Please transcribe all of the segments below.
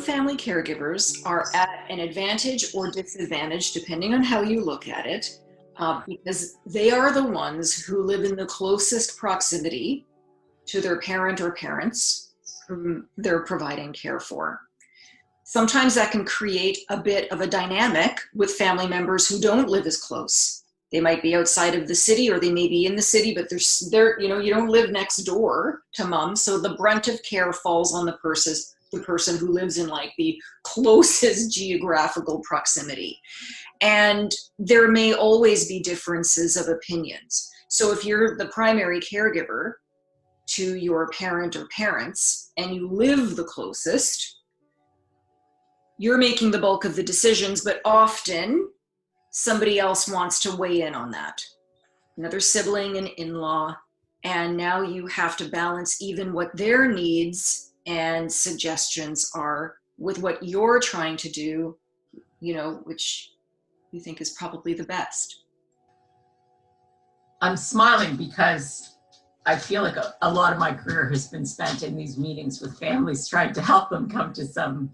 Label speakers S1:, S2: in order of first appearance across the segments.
S1: family caregivers are at an advantage or disadvantage, depending on how you look at it, because they are the ones who live in the closest proximity to their parent or parents whom they're providing care for. Sometimes that can create a bit of a dynamic with family members who don't live as close. They might be outside of the city, or they may be in the city, but you don't live next door to mom. So the brunt of care falls on the person who lives in like the closest geographical proximity. And there may always be differences of opinions. So if you're the primary caregiver to your parent or parents and you live the closest, you're making the bulk of the decisions, but often somebody else wants to weigh in on that. Another sibling, an in-law, and now you have to balance even what their needs and suggestions are with what you're trying to do, which you think is probably the best.
S2: I'm smiling because I feel like a lot of my career has been spent in these meetings with families trying to help them come to some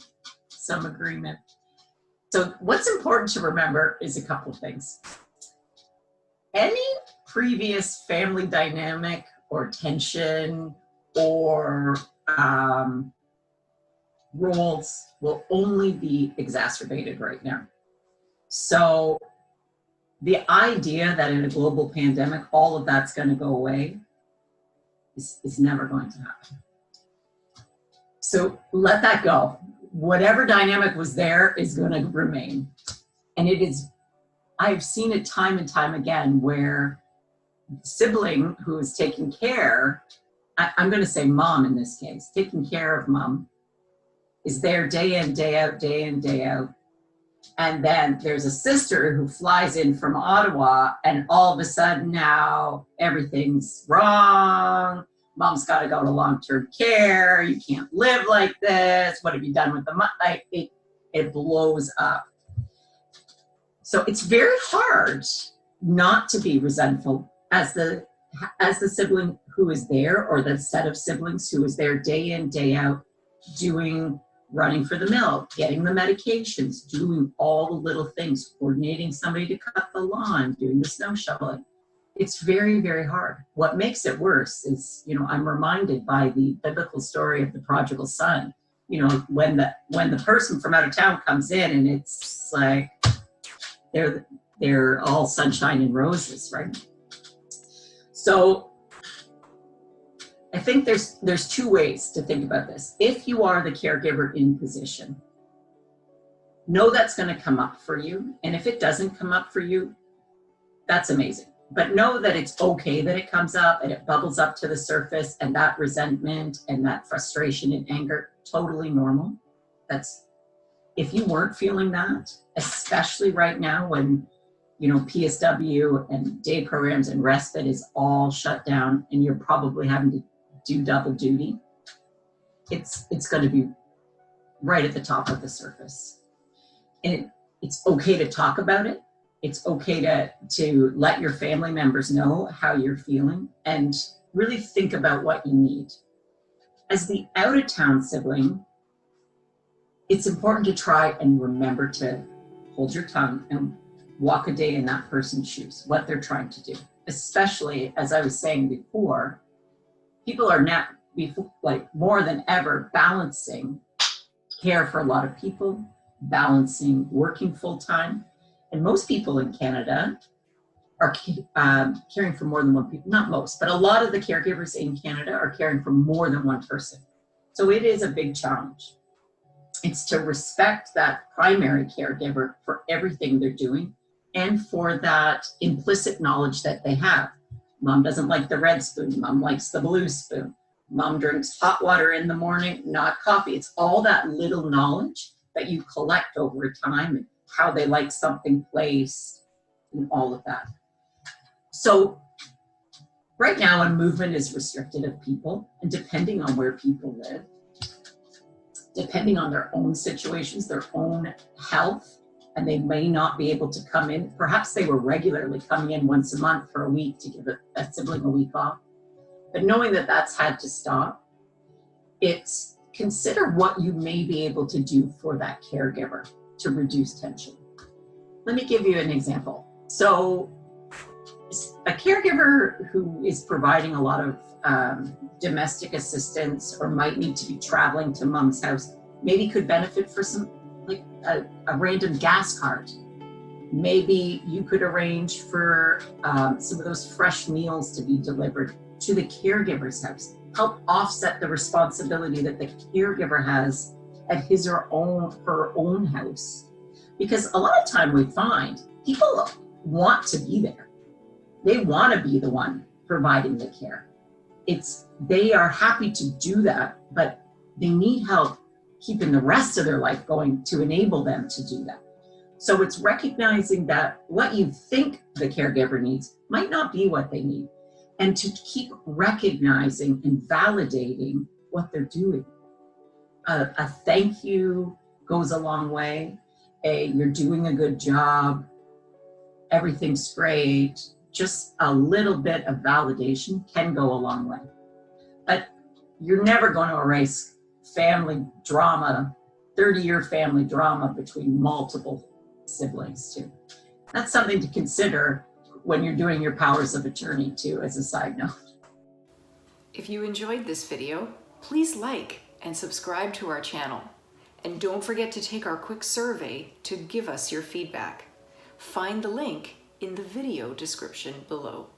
S2: agreement. So what's important to remember is a couple of things. Any previous family dynamic or tension or roles will only be exacerbated right now. So the idea that in a global pandemic, all of that's going to go away is never going to happen. So let that go. Whatever dynamic was there is going to remain. And I've seen it time and time again where the sibling who is taking care, I'm going to say mom in this case, taking care of mom, is there day in, day out, day in, day out. And then there's a sister who flies in from Ottawa, and all of a sudden now everything's wrong. Mom's got to go to long-term care. You can't live like this. What have you done with the money? It blows up. So it's very hard not to be resentful as the sibling who is there, or the set of siblings who is there day in, day out, running for the milk, getting the medications, doing all the little things, coordinating somebody to cut the lawn, doing the snow shoveling. It's very, very hard. What makes it worse is, I'm reminded by the biblical story of the prodigal son. When the person from out of town comes in, and it's like they're all sunshine and roses, right? So I think there's two ways to think about this. If you are the caregiver in position, know that's going to come up for you. And if it doesn't come up for you, that's amazing. But know that it's okay that it comes up and it bubbles up to the surface, and that resentment and that frustration and anger, totally normal. If you weren't feeling that, especially right now when, PSW and day programs and respite is all shut down and you're probably having to do double duty, it's going to be right at the top of the surface. And it's okay to talk about it. It's okay to let your family members know how you're feeling and really think about what you need. As the out-of-town sibling, it's important to try and remember to hold your tongue and walk a day in that person's shoes, what they're trying to do. Especially, as I was saying before, people are now, more than ever, balancing care for a lot of people, balancing working full-time. And most people in Canada are caring for more than one person. Not most, but a lot of the caregivers in Canada are caring for more than one person. So it is a big challenge. It's to respect that primary caregiver for everything they're doing and for that implicit knowledge that they have. Mom doesn't like the red spoon. Mom likes the blue spoon. Mom drinks hot water in the morning, not coffee. It's all that little knowledge that you collect over time, and how they like something placed and all of that. So right now, a movement is restricted of people, and depending on where people live, depending on their own situations, their own health, and they may not be able to come in. Perhaps they were regularly coming in once a month for a week to give a sibling a week off. But knowing that that's had to stop, it's consider what you may be able to do for that caregiver to reduce tension. Let me give you an example. So a caregiver who is providing a lot of domestic assistance or might need to be traveling to mom's house maybe could benefit for some, like a random gas card. Maybe you could arrange for some of those fresh meals to be delivered to the caregiver's house. Help offset the responsibility that the caregiver has at his or her own house. Because a lot of time we find people want to be there. They want to be the one providing the care. They are happy to do that, but they need help keeping the rest of their life going to enable them to do that. So it's recognizing that what you think the caregiver needs might not be what they need, and to keep recognizing and validating what they're doing. A thank you goes a long way. You're doing a good job. Everything's great. Just a little bit of validation can go a long way. But you're never going to erase family drama, 30-year family drama between multiple siblings too. That's something to consider when you're doing your powers of attorney too, as a side note.
S1: If you enjoyed this video, please like and subscribe to our channel. And don't forget to take our quick survey to give us your feedback. Find the link in the video description below.